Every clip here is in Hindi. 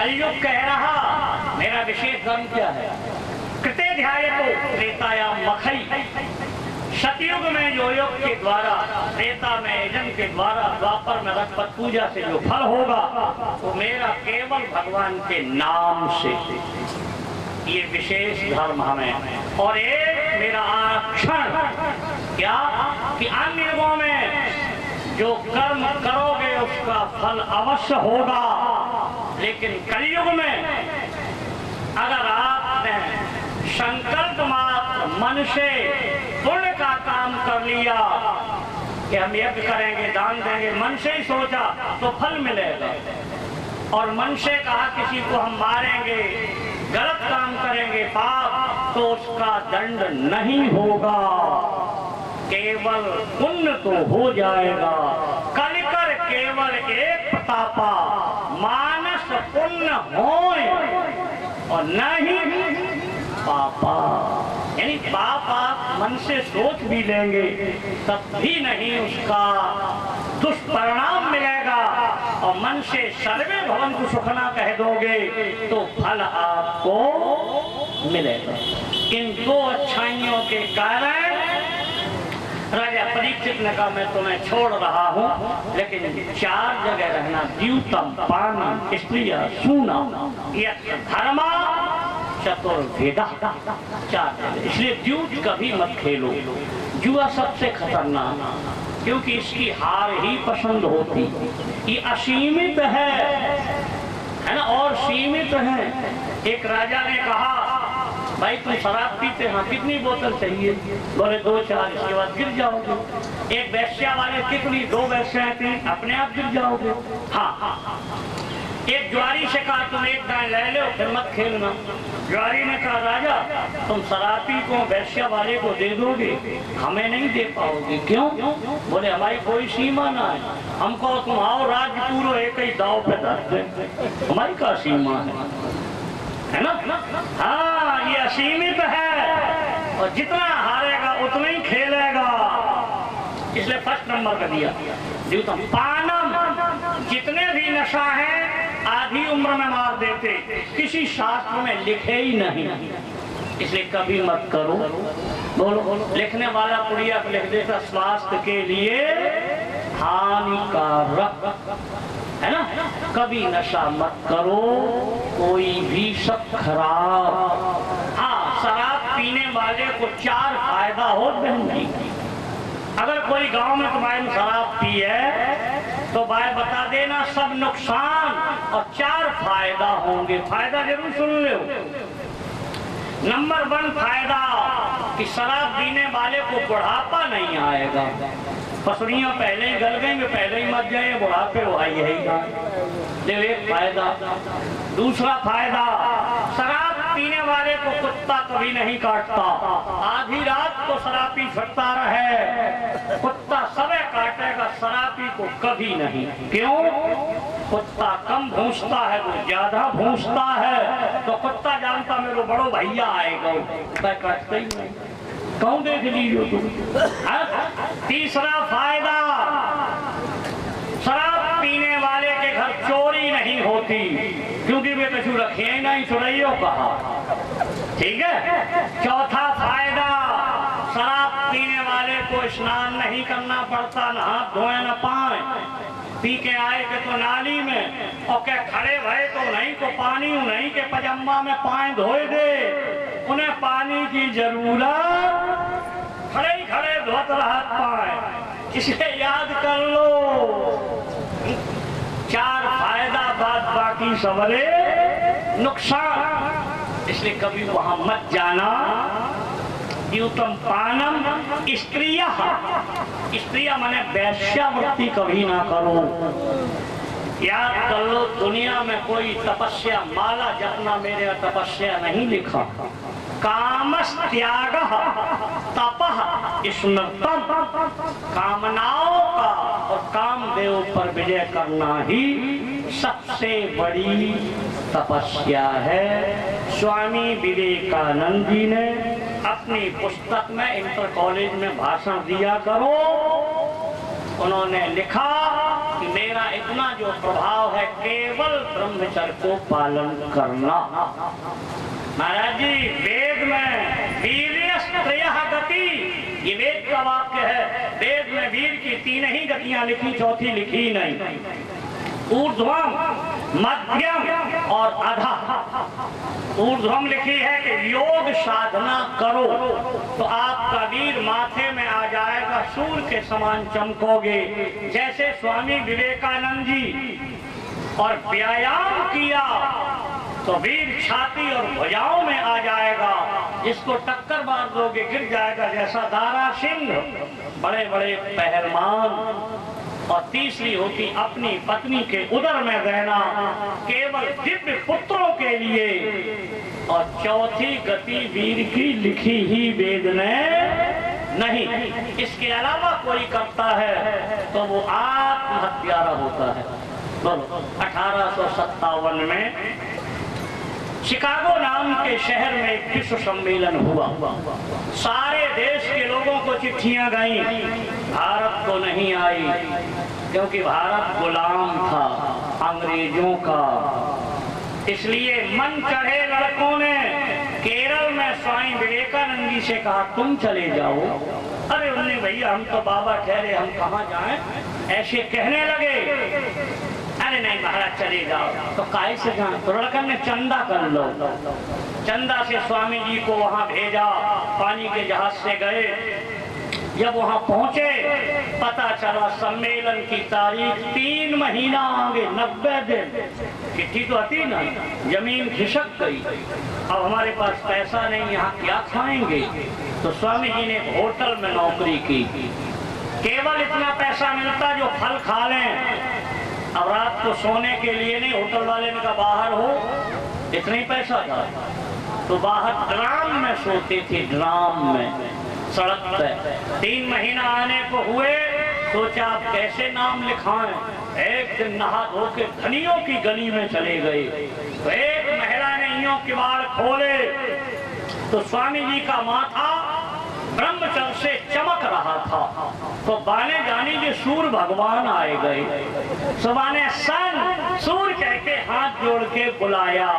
कलयुग कह रहा मेरा विशेष धर्म क्या है? कृते ध्यायतो त्रेताया मखई। सतयुग में जो योग के द्वारा, त्रेता में यजन के द्वारा, द्वापर में रघुपत पूजा से जो फल होगा वो मेरा केवल भगवान के नाम से। ये विशेष धर्म हमें। और एक मेरा आरक्षण क्या कि अन्य युगों में जो कर्म करोगे उसका फल अवश्य होगा, लेकिन कलयुग में अगर आपने संकल्प मात्र मन से पुण्य का काम कर लिया कि हम यज्ञ करेंगे, दान देंगे, मन से ही सोचा तो फल मिलेगा। और मन से कहा किसी को हम मारेंगे, गलत काम करेंगे, पाप, तो उसका दंड नहीं होगा, केवल पुण्य तो हो जाएगा। कलिकर केवल एक प्रतापा, मानस पुण्य होय और नहीं पापा। यानी पाप आप मन से सोच भी लेंगे तब भी नहीं उसका दुष्परिणाम मिलेगा, और मन से सर्वे भवन्तु सुखना कह दोगे तो फल आपको मिलेगा। इन दो अच्छाइयों के कारण राजा परीक्षित ने कहा मैं तुम्हें छोड़ रहा हूँ, लेकिन 4 जगह रहना, द्यूतम पानम स्त्रिया सूना यत् धर्मा चतुर्वेदा, 4 जगह। इसलिए द्यूत कभी मत खेलो। जुआ सबसे खतरनाक, क्योंकि इसकी हार ही पसंद होती। ये असीमित है ना, और सीमित है। एक राजा ने कहा भाई तुम शराब पीते हैं, कितनी बोतल चाहिए? बोले 2-4, इसके बाद गिर जाओगे। एक वैश्या वाले कितनी? 2 वैश्याएं थी, अपने आप गिर जाओगे। हाँ। एक ज्वारी से कहा तुम 1 दान ले लो, फिर मत खेलना। ज्वारी ने कहा राजा तुम शराबी को वैश्या वाले को दे दोगे, हमें नहीं दे पाओगे। क्यों? बोले हमारी कोई सीमा ना है, हमको तुम आओ राज्य पूरा एक ही दाव पे धर दे, हमारी क्या सीमा है ना? हाँ, ये असीमित है और जितना हारेगा उतना ही खेलेगा। इसलिए फर्स्ट नंबर का दिया द्यूतम पानम। जितने भी नशा है आधी उम्र में मार देते, किसी शास्त्र में लिखे ही नहीं, इसलिए कभी मत करो। बोलो, लिखने वाला पुड़िया लिख देता स्वास्थ्य के लिए हानिकारक है ना। कभी नशा मत करो, कोई भी सब खराब। हाँ, शराब पीने वाले को 4 फायदा हो बहन जी। अगर कोई गांव में तुम्हारी शराब पी है तो भाई बता देना सब नुकसान और 4 फायदा होंगे। फायदा जरूर सुन लो। नंबर 1 फायदा कि शराब पीने वाले को बुढ़ापा नहीं आएगा। पसलियां पहले ही गल गई, पहले ही मर जाए, बुढ़ापे वो आई है। एक फायदा। दूसरा फायदा, शराब पीने वाले को कुत्ता कभी नहीं काटता। आधी रात को शराबी फिरता रहे, कुत्ता सबे काटेगा, शराबी को कभी नहीं। क्यों? कुत्ता कम भूंसता है, वो ज्यादा भूंसता है, तो कुत्ता जानता मेरे बड़ो भैया आएगा, मैं काटता ही नहीं। कौन देख लीजिए तुम। तीसरा फायदा, शराब पीने वाले के घर चोरी नहीं होती, क्योंकि वे कछु रखे ही नहीं, चुराइयो कहा। ठीक है। चौथा फायदा, शराब पीने वाले को स्नान नहीं करना पड़ता, न हाथ धोए न पाए। पी के आए के तो नाली में, और क्या खड़े भय तो नहीं को पानी नहीं के पजामा में पाए धोए दे, उन्हें पानी की जरूरत, खड़े ही खड़े धोत रहा पाए। इसे याद कर लो। 4 फायदा, बाद बाकी सबरे नुकसान। इसलिए कभी वहां मत जाना। द्यूतम पानम स्त्रिया, स्त्रिया माने वैश्यावृत्ति कभी ना करो। याद कर लो, दुनिया में कोई तपस्या, माला जपना मेरे तपस्या नहीं लिखा। कामस त्याग तपः स्मृतम, कामनाओं का और कामदेव पर विजय करना ही सबसे बड़ी तपस्या है। स्वामी विवेकानंद जी ने अपनी पुस्तक में, इंटर कॉलेज में भाषण दिया करो, उन्होंने लिखा कि मेरा इतना जो प्रभाव है केवल ब्रह्मचर्य को पालन करना। महाराज जी वेद में वीर्यस्त्रयः गति, ये वेद का वाक्य है। वेद में वीर की 3 ही गतियां लिखी, चौथी लिखी नहीं। ऊर्ध्वम, मध्यम और अधः। ऊर्ध्वम लिखी है कि योग साधना करो तो आपका वीर माथे में आ जाएगा, सूर्य के समान चमकोगे। जैसे स्वामी विवेकानंद जी, और व्यायाम किया तो वीर छाती और भुजाओं में आ जाएगा, इसको टक्कर मार दोगे गिर जाएगा जैसा दारा सिंह। बड़े बड़े पहलवान। और तीसरी होती अपनी पत्नी के उदर में रहना, केवल दिव्य पुत्रों के लिए। और चौथी गति वीर की लिखी ही वेद ने नहीं। इसके अलावा कोई करता है तो वो आत्महत्यारा होता है। बोलो 1857 में शिकागो नाम के शहर में एक विश्व सम्मेलन हुआ। सारे देश के लोगों को चिट्ठियां गईं, भारत को नहीं आई, क्योंकि भारत गुलाम था अंग्रेजों का। इसलिए मन चढ़े लड़कों ने केरल में स्वामी विवेकानंद जी से कहा तुम चले जाओ। अरे उन्हें भैया हम तो बाबा ठहरे, हम कहाँ जाएं, ऐसे कहने लगे। अरे नहीं महाराज चले जाओ। तो काहे से जाए? तो लड़कन ने चंदा कर लो। चंदा से स्वामी जी को वहां भेजा, पानी के जहाज से गए। जब वहां पहुंचे पता चला सम्मेलन की तारीख 3 महीना आगे, 90 दिन। चिट्ठी तो आती ना, जमीन खिसक गई। अब हमारे पास पैसा नहीं, यहाँ क्या खाएंगे? तो स्वामी जी ने होटल में नौकरी की। केवल इतना पैसा मिलता जो फल खा लें। अब रात को सोने के लिए नहीं, होटल वाले ने कहा बाहर हो, इतना ही पैसा था। तो बाहर ड्राम में सोते थे, ड्राम में, सड़क पे। 3 महीना आने को हुए, सोचा आप कैसे नाम लिखाएं। एक दिन नहा धो के धनियों की गली में चले गए। तो एक महिला ने यूं किवाड़ खोले तो स्वामी जी का माथा ब्रह्मचर्य से चमक रहा था। तो बाने जानी जो सूर्य भगवान आए गए। सुबाने सन सूर्य कह के हाथ जोड़ के बुलाया।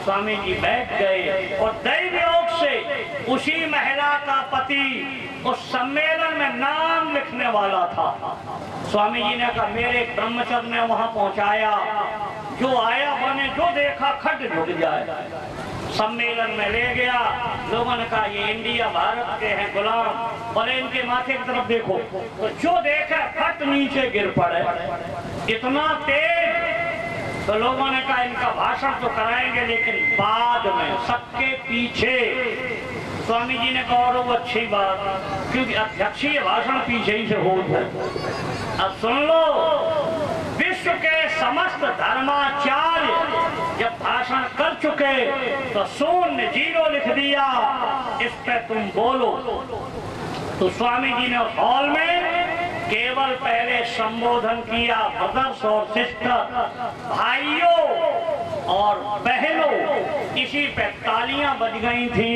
स्वामी जी बैठ गए और दैव योग से उसी महिला का पति उस सम्मेलन में नाम लिखने वाला था। स्वामी जी ने कहा मेरे ब्रह्मचर्य ने वहां पहुंचाया। जो आया बने जो देखा खट झुक जाए। सम्मेलन में ले गया। लोगों ने कहा ये इंडिया भारत के हैं गुलाम, बोले इनके माथे की तरफ देखो। तो जो देखा फट नीचे गिर पड़े, इतना तेज। तो लोगों ने कहा इनका भाषण तो कराएंगे लेकिन बाद में, सबके पीछे। स्वामी जी ने कहा वो अच्छी बात, क्योंकि अध्यक्षीय भाषण पीछे ही से होता है। अब सुन लो, विश्व के समस्त धर्माचार्य जब भाषण कर चुके तो 0 0 लिख दिया, इस पे तुम बोलो। तो स्वामी जी ने हॉल में केवल पहले संबोधन किया, ब्रदर्स और सिस्टर, भाइयों और बहनों। इसी पे तालियां बज गई थी,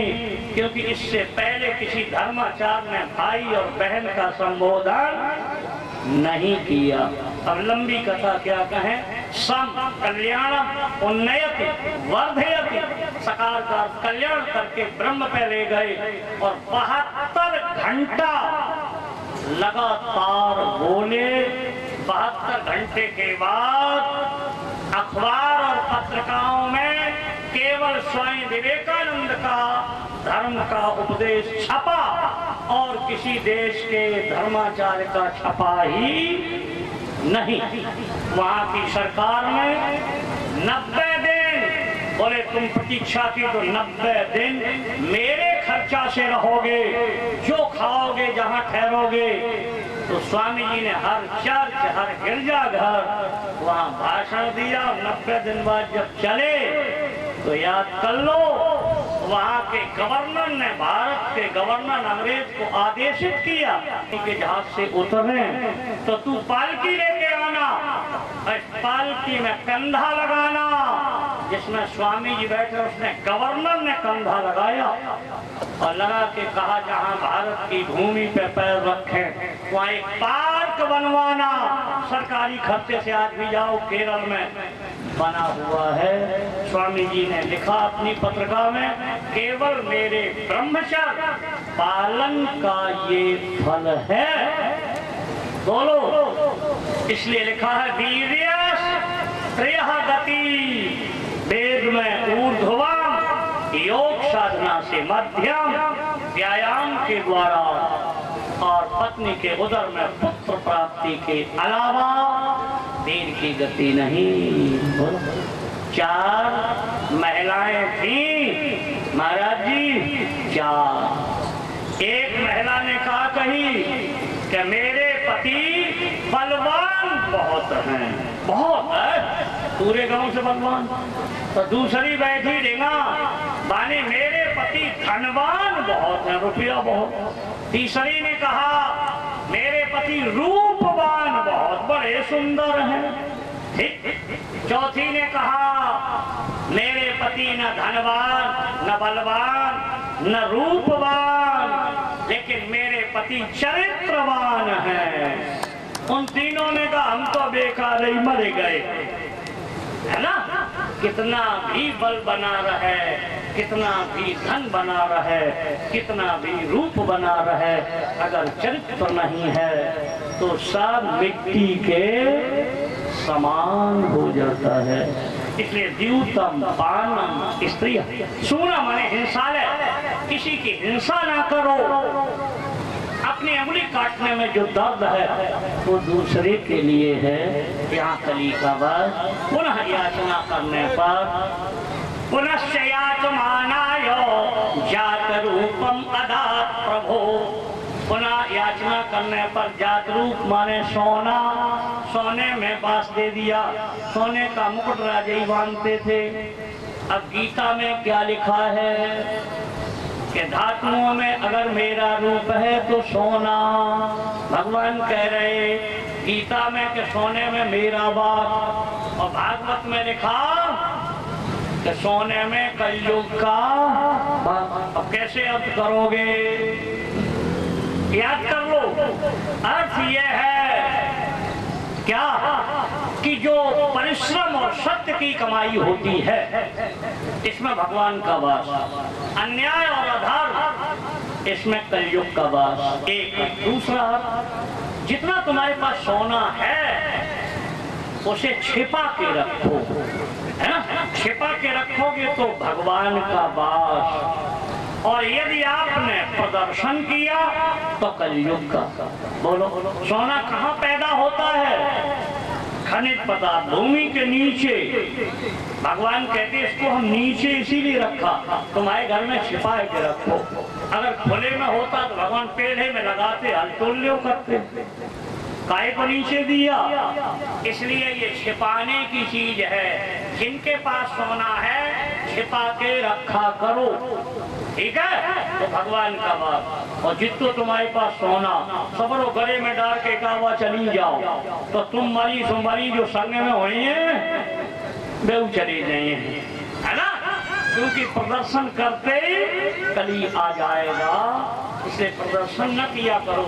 क्योंकि इससे पहले किसी धर्माचार्य ने भाई और बहन का संबोधन नहीं किया। अब लंबी कथा क्या कहें। सम कल्याणम उन्नयति वर्धयति, सकार का कल्याण करके ब्रह्म पे ले गए। और 72 घंटा लगातार बोले। 72 घंटे के बाद अखबार और पत्रिकाओं में केवल स्वामी विवेकानंद का धर्म का उपदेश छपा और किसी देश के धर्माचार्य का छपा ही नहीं। वहां की सरकार ने 90 दिन बोले तुम प्रतीक्षा की, तो 90 दिन मेरे खर्चा से रहोगे, जो खाओगे जहां ठहरोगे। तो स्वामी जी ने हर चर्च, हर गिरजाघर वहां भाषण दिया। 90 दिन बाद जब चले तो याद कर लो, वहां के गवर्नर ने, भारत के गवर्नर अंग्रेज को आदेशित किया कि जहाज से उतरे तो तू पालकी लेके आना, पालकी में कंधा लगाना। जिसमें स्वामी जी बैठे उसने, गवर्नर ने कंधा लगाया और लगा के कहा जहां भारत की भूमि पे पैर रखे वहां एक पार्क पार्क बनवाना सरकारी खर्चे से, आज भी जाओ केरल में बना हुआ है। स्वामी जी ने लिखा अपनी पत्रिका में, केवल मेरे ब्रह्मचर्य पालन का ये फल है। बोलो, इसलिए लिखा है वीर्यस् त्रयः गति, वेद में ऊर्ध्वम, योग साधना से मध्यम, व्यायाम के द्वारा और पत्नी के उदर में पुत्र प्राप्ति के अलावा देर की गति नहीं। बोलो, 4 महिलाएं थी महाराज जी, 4। एक महिला ने कहा कही कि मेरे पति बलवान बहुत हैं, बहुत है, पूरे गांव से बलवान। तो दूसरी बैठी डेंगा बाने, मेरे पति धनवान बहुत है, रुपया बहुत। तीसरी ने कहा मेरे पति रूपवान बहुत, बड़े सुंदर हैं। ठीक। चौथी ने कहा मेरे पति न धनवान न बलवान न रूपवान, लेकिन मेरे पति चरित्रवान हैं। उन तीनों ने कहा हम तो बेकार ही मर गए, है ना। कितना भी बल बना रहे, कितना भी धन बना रहे, कितना भी रूप बना रहे, अगर चरित्र नहीं है तो सब मिट्टी के समान हो जाता है। इसलिए द्यूतम पानम स्त्री सूना माने हिंसालय, किसी की हिंसा ना करो। अपनी उंगली काटने में जो दर्द है वो दूसरे के लिए है। यहाँ कली का वध, पुनः याचना करने पर पुनश्च याचमानाय जात रूपम अदात प्रभो, पुनः याचना करने पर जात रूप माने सोना, सोने में बांस दे दिया। सोने का मुकुट राजा ही बांधते थे। अब गीता में क्या लिखा है कि धातुओं में अगर मेरा रूप है तो सोना, भगवान कह रहे गीता में कि सोने में मेरा बाप, और भागवत में लिखा कि सोने में कलयुग का बाप। अब कैसे अर्थ करोगे, याद कर लो। अर्थ यह है क्या कि जो परिश्रम और सत्य की कमाई होती है इसमें भगवान का वास, अन्याय और अधर्म इसमें कलयुग का वास। एक। दूसरा, जितना तुम्हारे पास सोना है उसे छिपा के रखो, है ना। छिपा के रखोगे तो भगवान का वास, और यदि आपने प्रदर्शन किया तो कलयुग का। बोलो, सोना कहाँ पैदा होता है? खनिज पदार्थ भूमि के नीचे। भगवान कहते इसको हम नीचे इसीलिए रखा, तुम्हारे घर में छिपा के रखो। अगर खुले में होता तो भगवान पेड़े में लगाते, हल तोल्यो करते, काय को नीचे दिया। इसलिए ये छिपाने की चीज है। जिनके पास सोना है छिपा के रखा करो, ठीक है, तो भगवान का बात। और जितो तुम्हारे पास सोना सबरो गले में डाल के कावा चली जाओ तो तुम मरी जो संग में हुई है बेऊ चली जाइए, है ना। क्योंकि प्रदर्शन करते कली आ जाएगा, इसलिए प्रदर्शन न किया करो।